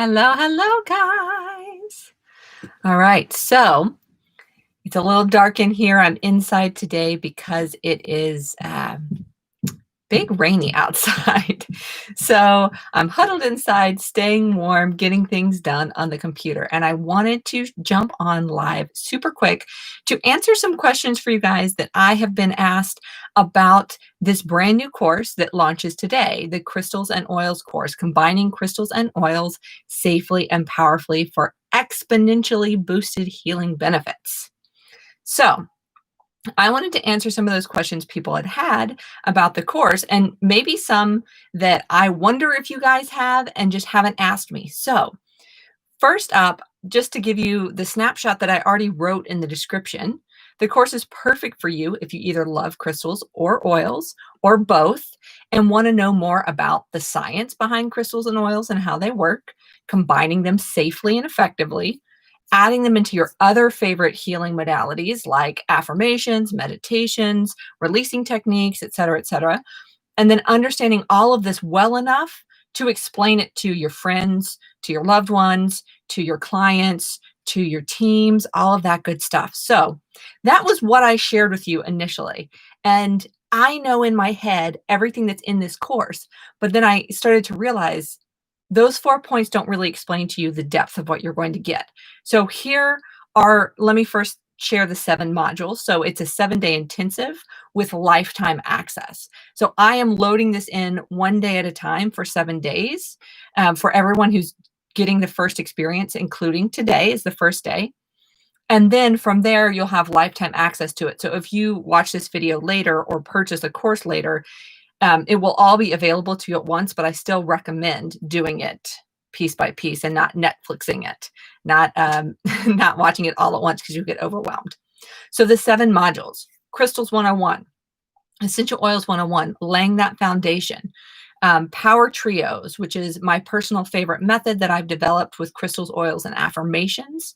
Hello, hello, guys. All right, so it's a little dark in here. I'm inside today because it is big rainy outside. So I'm huddled inside, staying warm, getting things done on the computer. And I wanted to jump on live super quick to answer some questions for you guys that I have been asked about this brand new course that launches today, the Crystals and Oils course, combining crystals and oils safely and powerfully for exponentially boosted healing benefits. So I wanted to answer some of those questions people had about the course, and maybe some that I wonder if you guys have and just haven't asked me. So first up, just to give you the snapshot that I already wrote in the description, the course is perfect for you if you either love crystals or oils or both and want to know more about the science behind crystals and oils and how they work, combining them safely and effectively, adding them into your other favorite healing modalities like affirmations, meditations, releasing techniques, et cetera, and then understanding all of this well enough to explain it to your friends, to your loved ones, to your clients, to your teams, all of that good stuff. So that was what I shared with you initially. And I know in my head everything that's in this course, but then I started to realize those 4 points don't really explain to you the depth of what you're going to get. So here are, let me first share the 7 modules. So it's a 7-day intensive with lifetime access. So I am loading this in 1 day at a time for 7 days for everyone who's getting the first experience, including today is the first day. And then from there, you'll have lifetime access to it. So if you watch this video later or purchase a course later, it will all be available to you at once, but I still recommend doing it piece by piece and not Netflixing it, not not watching it all at once because you get overwhelmed. So the 7 modules: Crystals 101, Essential Oils 101, laying that foundation, Power Trios, which is my personal favorite method that I've developed with crystals, oils, and affirmations,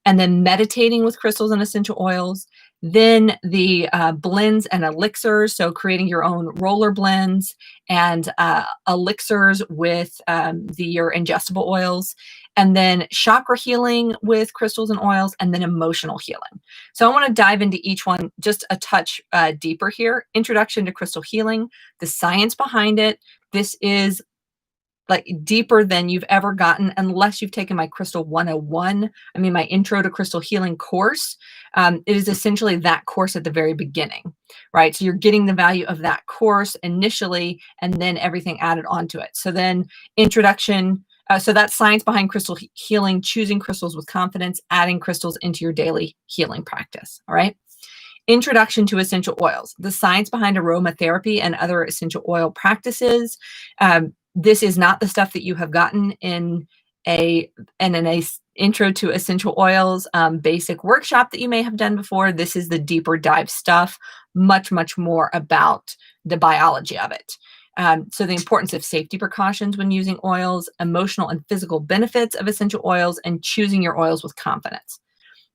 and then meditating with crystals and essential oils. Then the blends and elixirs, so creating your own roller blends and elixirs with your ingestible oils, and then chakra healing with crystals and oils, and then emotional healing. So I want to dive into each one just a touch deeper here. Introduction to crystal healing, the science behind it. This is like deeper than you've ever gotten unless you've taken my Crystal 101, my Intro to Crystal Healing course. It is essentially that course at the very beginning, right? So you're getting the value of that course initially and then everything added onto it. So then introduction, so that's science behind crystal healing, choosing crystals with confidence, adding crystals into your daily healing practice, all right? Introduction to essential oils, the science behind aromatherapy and other essential oil practices. This is not the stuff that you have gotten in an intro to essential oils basic workshop that you may have done before. This is the deeper dive stuff, much, much more about the biology of it. So the importance of safety precautions when using oils, emotional and physical benefits of essential oils, and choosing your oils with confidence.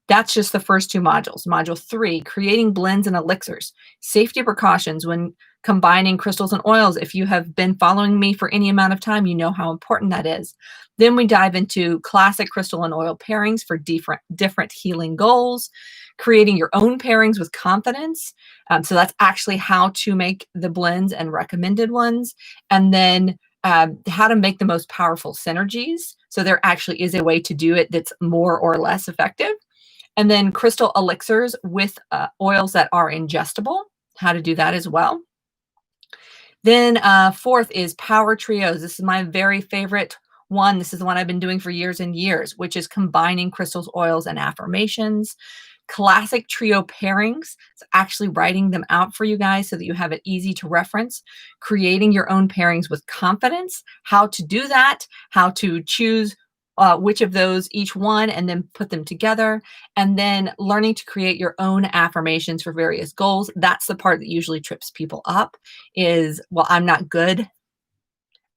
That's just the first 2 modules. Module 3, creating blends and elixirs, safety precautions when combining crystals and oils. If you have been following me for any amount of time, you know how important that is. Then we dive into classic crystal and oil pairings for different healing goals, creating your own pairings with confidence. So that's actually how to make the blends and recommended ones. And then how to make the most powerful synergies. So there actually is a way to do it that's more or less effective. And then crystal elixirs with oils that are ingestible, how to do that as well. Then 4th is Power Trios. This is my very favorite one. This is the one I've been doing for years and years, which is combining crystals, oils, and affirmations. Classic trio pairings. It's actually writing them out for you guys so that you have it easy to reference. Creating your own pairings with confidence. How to do that, how to choose which of those, each one, and then put them together. And then learning to create your own affirmations for various goals. That's the part that usually trips people up is, well, I'm not good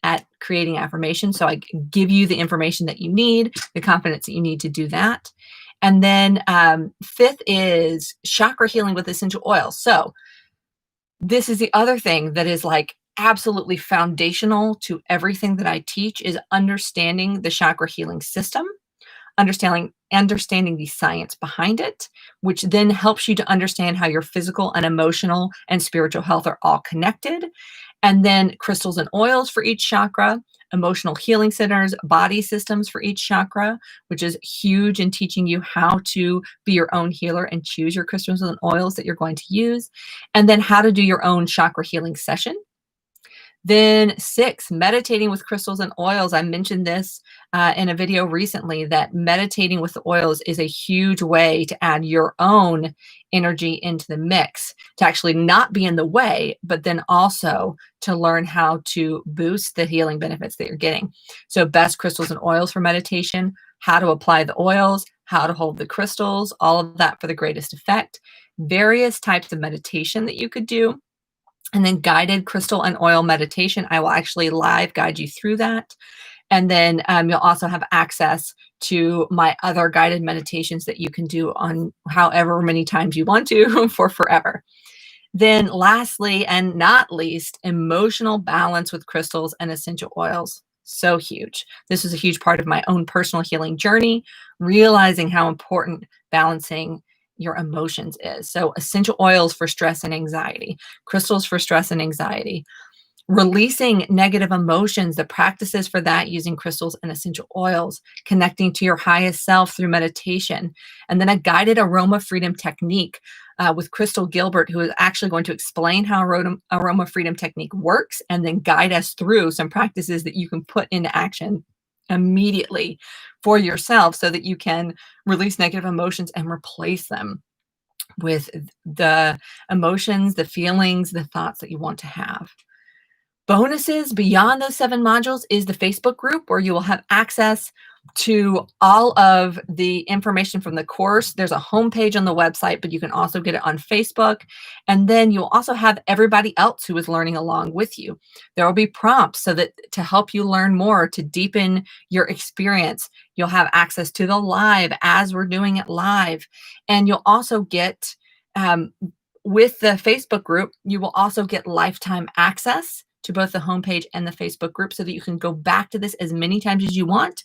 at creating affirmations. So I give you the information that you need, the confidence that you need to do that. And then 5th is chakra healing with essential oils. So this is the other thing that is like absolutely foundational to everything that I teach is understanding the chakra healing system, understanding the science behind it, which then helps you to understand how your physical and emotional and spiritual health are all connected. And then crystals and oils for each chakra, emotional healing centers, body systems for each chakra, which is huge in teaching you how to be your own healer and choose your crystals and oils that you're going to use. And then how to do your own chakra healing session. Then 6, meditating with crystals and oils. I mentioned this in a video recently that meditating with the oils is a huge way to add your own energy into the mix, to actually not be in the way, but then also to learn how to boost the healing benefits that you're getting. So best crystals and oils for meditation, how to apply the oils, how to hold the crystals, all of that for the greatest effect. Various types of meditation that you could do, and then guided crystal and oil meditation. I will actually live guide you through that. And then you'll also have access to my other guided meditations that you can do on however many times you want to for forever. Then lastly, and not least, emotional balance with crystals and essential oils. So huge. This is a huge part of my own personal healing journey, realizing how important balancing your emotions is. So essential oils for stress and anxiety, crystals for stress and anxiety, releasing negative emotions, the practices for that using crystals and essential oils, connecting to your highest self through meditation, and then a guided aroma freedom technique with Crystal Gilbert, who is actually going to explain how aroma freedom technique works and then guide us through some practices that you can put into action immediately for yourself so that you can release negative emotions and replace them with the emotions, the feelings, the thoughts that you want to have. Bonuses beyond those 7 modules is the Facebook group, where you will have access to all of the information from the course. There's a homepage on the website, but you can also get it on Facebook. And then you'll also have everybody else who is learning along with you. There will be prompts so that to help you learn more, to deepen your experience. You'll have access to the live as we're doing it live. And you'll also get, with the Facebook group, you will also get lifetime access to both the homepage and the Facebook group so that you can go back to this as many times as you want,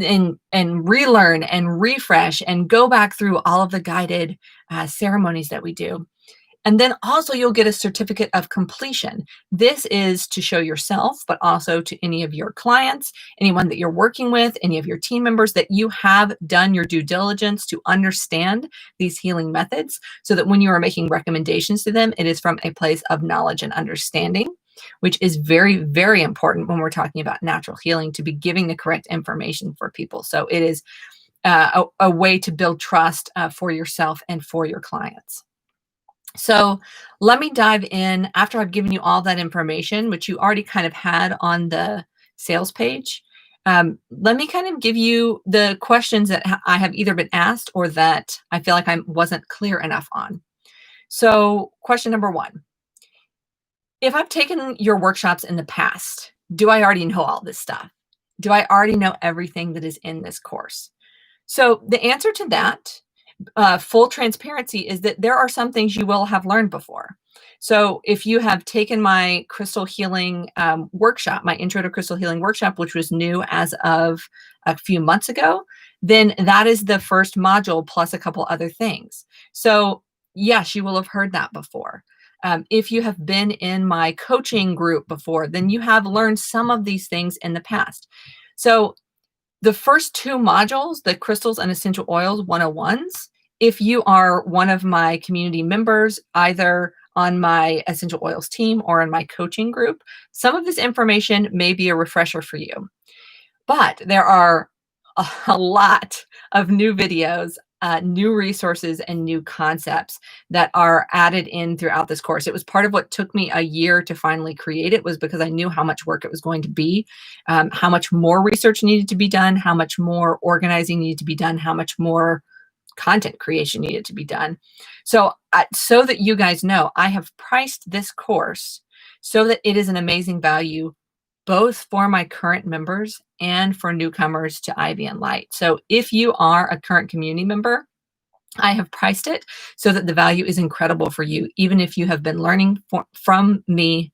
and relearn and refresh and go back through all of the guided ceremonies that we do. And then also you'll get a certificate of completion. This is to show yourself, but also to any of your clients, anyone that you're working with, any of your team members, that you have done your due diligence to understand these healing methods, so that when you are making recommendations to them, it is from a place of knowledge and understanding, which is very, very important when we're talking about natural healing, to be giving the correct information for people. So it is a way to build trust for yourself and for your clients. So let me dive in after I've given you all that information, which you already kind of had on the sales page. Let me kind of give you the questions that I have either been asked or that I feel like I wasn't clear enough on. So question number 1, if I've taken your workshops in the past, do I already know all this stuff? Do I already know everything that is in this course? So the answer to that, full transparency, is that there are some things you will have learned before. So if you have taken my crystal healing workshop, my intro to crystal healing workshop, which was new as of a few months ago, then that is the first module plus a couple other things. So yes, you will have heard that before. If you have been in my coaching group before, then you have learned some of these things in the past. So the first 2 modules, the crystals and essential oils 101s, if you are one of my community members, either on my essential oils team or in my coaching group, some of this information may be a refresher for you. But there are a lot of new videos, new resources, and new concepts that are added in throughout this course. It was part of what took me a year to finally create it, was because I knew how much work it was going to be, how much more research needed to be done, how much more organizing needed to be done, how much more content creation needed to be done. So, so that you guys know, I have priced this course so that it is an amazing value, both for my current members and for newcomers to Ivy and Light. So if you are a current community member, I have priced it so that the value is incredible for you, even if you have been learning from me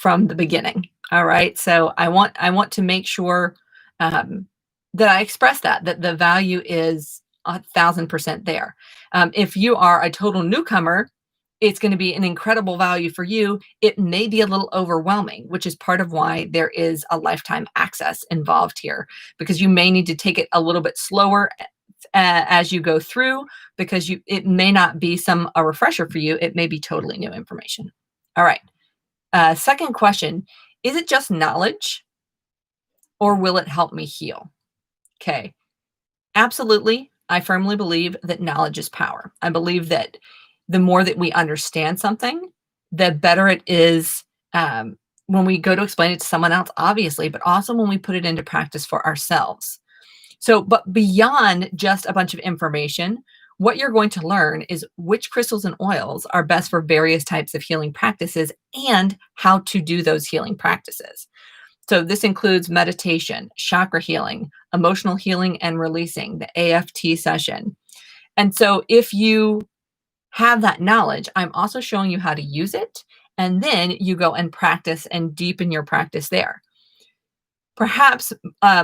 from the beginning. All right. So I want to make sure um, that I express that the value is 1,000% there. If you are a total newcomer, it's going to be an incredible value for you. It may be a little overwhelming, which is part of why there is a lifetime access involved here, because you may need to take it a little bit slower as you go through, because it may not be a refresher for you. It may be totally new information. All right. Second question, is it just knowledge or will it help me heal? Okay. Absolutely. I firmly believe that knowledge is power. I believe that the more that we understand something, the better it is when we go to explain it to someone else, obviously, but also when we put it into practice for ourselves. So, but beyond just a bunch of information, what you're going to learn is which crystals and oils are best for various types of healing practices and how to do those healing practices. So this includes meditation, chakra healing, emotional healing and releasing, the AFT session. And so if you have that knowledge, I'm also showing you how to use it. And then you go and practice and deepen your practice there. Perhaps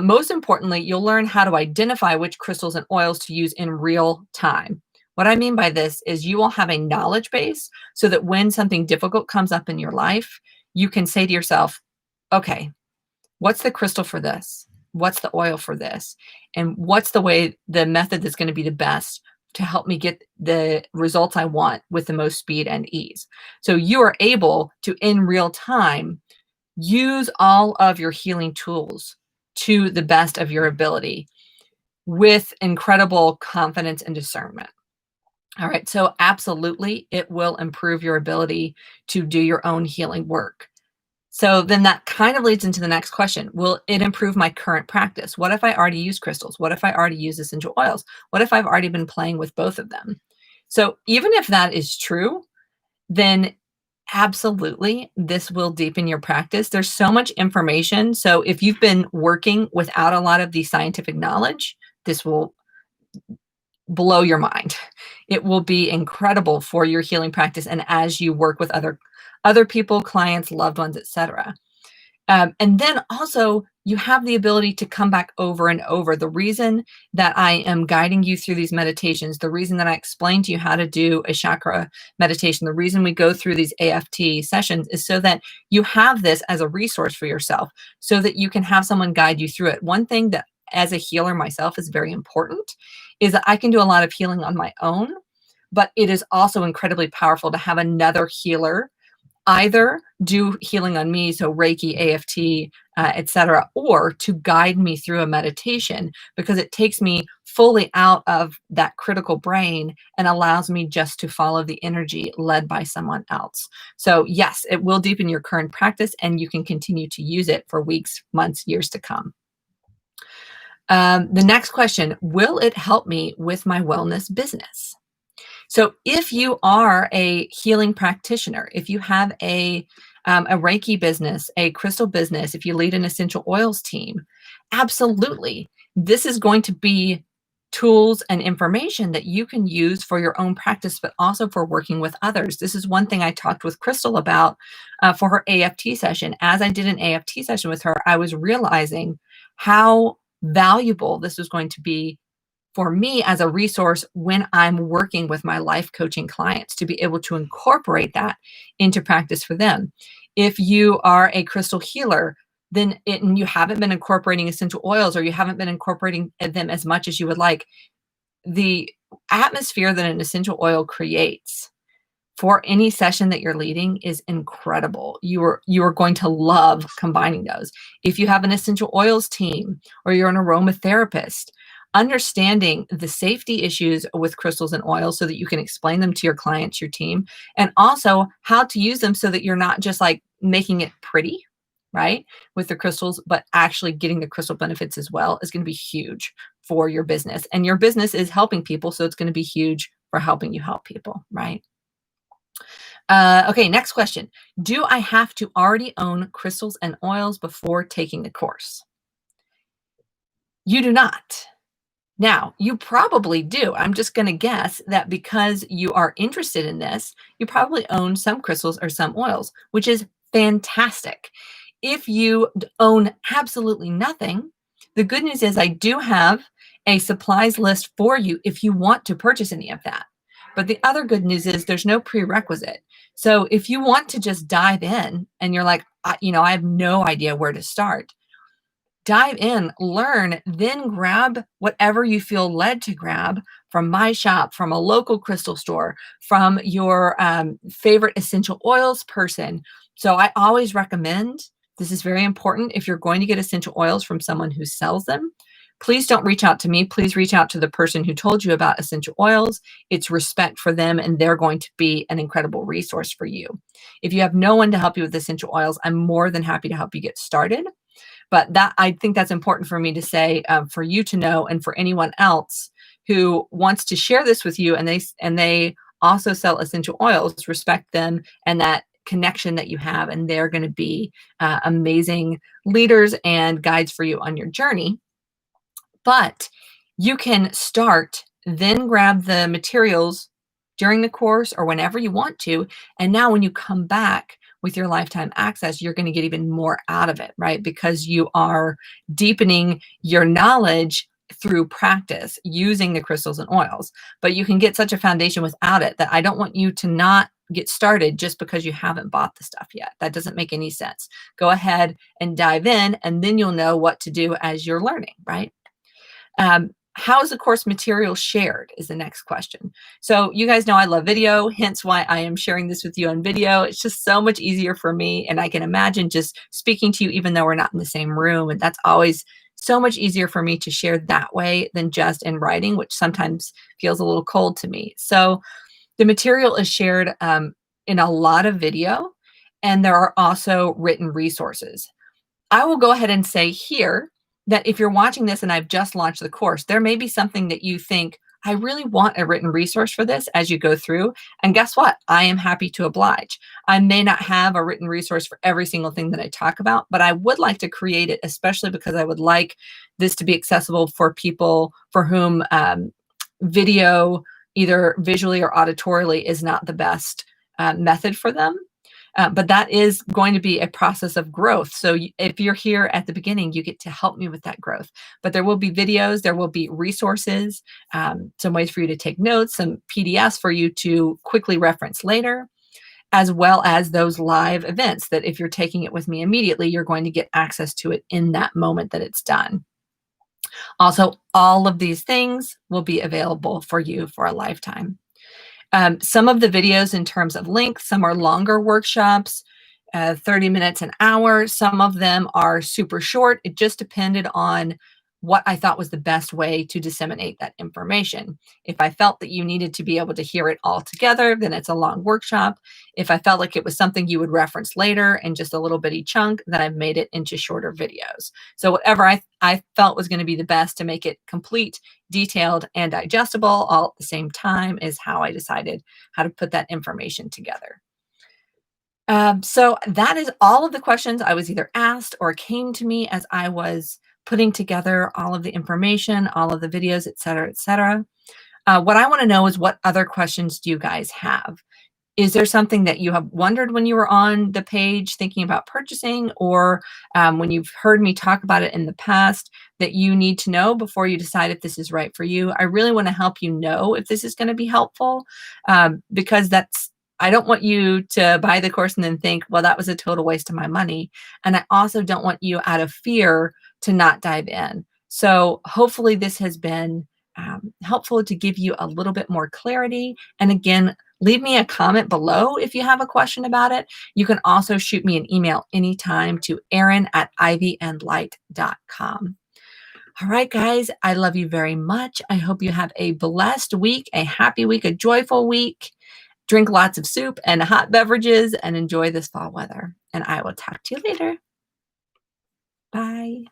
most importantly, you'll learn how to identify which crystals and oils to use in real time. What I mean by this is you will have a knowledge base so that when something difficult comes up in your life, you can say to yourself, okay, what's the crystal for this? What's the oil for this? And what's the method that's going to be the best to help me get the results I want with the most speed and ease? So you are able to, in real time, use all of your healing tools to the best of your ability with incredible confidence and discernment. All right. So absolutely, it will improve your ability to do your own healing work. So then that kind of leads into the next question. Will it improve my current practice? What if I already use crystals? What if I already use essential oils? What if I've already been playing with both of them? So even if that is true, then absolutely this will deepen your practice. There's so much information. So if you've been working without a lot of the scientific knowledge, this will blow your mind. It will be incredible for your healing practice and as you work with other people, clients, loved ones, etc. And then also, you have the ability to come back over and over. The reason that I am guiding you through these meditations, the reason that I explain to you how to do a chakra meditation, the reason we go through these AFT sessions is so that you have this as a resource for yourself, so that you can have someone guide you through it. One thing that as a healer myself is very important is that I can do a lot of healing on my own, but it is also incredibly powerful to have another healer either do healing on me, so Reiki, AFT, etc., or to guide me through a meditation, because it takes me fully out of that critical brain and allows me just to follow the energy led by someone else. So yes, it will deepen your current practice and you can continue to use it for weeks, months, years to come. The next question, will it help me with my wellness business? So if you are a healing practitioner, if you have a Reiki business, a crystal business, if you lead an essential oils team, absolutely, this is going to be tools and information that you can use for your own practice, but also for working with others. This is one thing I talked with Crystal about for her AFT session. As I did an AFT session with her, I was realizing how valuable this was going to be for me as a resource when I'm working with my life coaching clients, to be able to incorporate that into practice for them. If you are a crystal healer, then and you haven't been incorporating essential oils, or you haven't been incorporating them as much as you would like, the atmosphere that an essential oil creates for any session that you're leading is incredible. You are going to love combining those. If you have an essential oils team or you're an aromatherapist, understanding the safety issues with crystals and oils so that you can explain them to your clients, your team, and also how to use them so that you're not just like making it pretty, right, with the crystals, but actually getting the crystal benefits as well is going to be huge for your business. And your business is helping people, so it's going to be huge for helping you help people, right? Okay, next question. Do I have to already own crystals and oils before taking the course? You do not. Now, you probably do. I'm just going to guess that because you are interested in this, you probably own some crystals or some oils, which is fantastic. If you own absolutely nothing, the good news is I do have a supplies list for you if you want to purchase any of that. But the other good news is there's no prerequisite. So if you want to just dive in and you're like, I have no idea where to start, dive in, learn, then grab whatever you feel led to grab from my shop, from a local crystal store, from your favorite essential oils person. So I always recommend, this is very important, if you're going to get essential oils from someone who sells them, please don't reach out to me. Please reach out to the person who told you about essential oils. It's respect for them, and they're going to be an incredible resource for you. If you have no one to help you with essential oils, I'm more than happy to help you get started. But that, I think that's important for me to say, for you to know, and for anyone else who wants to share this with you, and they also sell essential oils, respect them and that connection that you have, and they're going to be amazing leaders and guides for you on your journey. But you can start, then grab the materials during the course or whenever you want to. And now when you come back with your lifetime access, you're going to get even more out of it, right? Because you are deepening your knowledge through practice using the crystals and oils. But you can get such a foundation without it that I don't want you to not get started just because you haven't bought the stuff yet. That doesn't make any sense. Go ahead and dive in, and then you'll know what to do as you're learning, right? How is the course material shared is the next question. So you guys know I love video, hence why I am sharing this with you on video. It's just so much easier for me, and I can imagine just speaking to you even though we're not in the same room, and that's always so much easier for me to share that way than just in writing, which sometimes feels a little cold to me. So the material is shared in a lot of video, and there are also written resources. I will go ahead and say here that if you're watching this and I've just launched the course, there may be something that you think, I really want a written resource for this as you go through. And guess what? I am happy to oblige. I may not have a written resource for every single thing that I talk about, but I would like to create it, especially because I would like this to be accessible for people for whom video, either visually or auditorily, is not the best method for them. But that is going to be a process of growth. So if you're here at the beginning, you get to help me with that growth. But there will be videos, there will be resources, some ways for you to take notes, some PDFs for you to quickly reference later, as well as those live events that if you're taking it with me immediately, you're going to get access to it in that moment that it's done. Also, all of these things will be available for you for a lifetime. Some of the videos in terms of length, some are longer workshops, 30 minutes, an hour. Some of them are super short. It just depended on what I thought was the best way to disseminate that information. If I felt that you needed to be able to hear it all together, then it's a long workshop. If I felt like it was something you would reference later and just a little bitty chunk, then I've made it into shorter videos. So whatever I felt was going to be the best to make it complete, detailed, and digestible all at the same time is how I decided how to put that information together. So that is all of the questions I was either asked or came to me as I was putting together all of the information, all of the videos, et cetera, et cetera. What I want to know is, what other questions do you guys have? Is there something that you have wondered when you were on the page thinking about purchasing, or when you've heard me talk about it in the past that you need to know before you decide if this is right for you? I really want to help you know if this is going to be helpful, because I don't want you to buy the course and then think, well, that was a total waste of my money. And I also don't want you, out of fear, to not dive in. So hopefully this has been helpful to give you a little bit more clarity. And again, leave me a comment below if you have a question about it. You can also shoot me an email anytime to Erin@ivyandlight.com. All right, guys, I love you very much. I hope you have a blessed week, a happy week, a joyful week. Drink lots of soup and hot beverages and enjoy this fall weather. And I will talk to you later. Bye.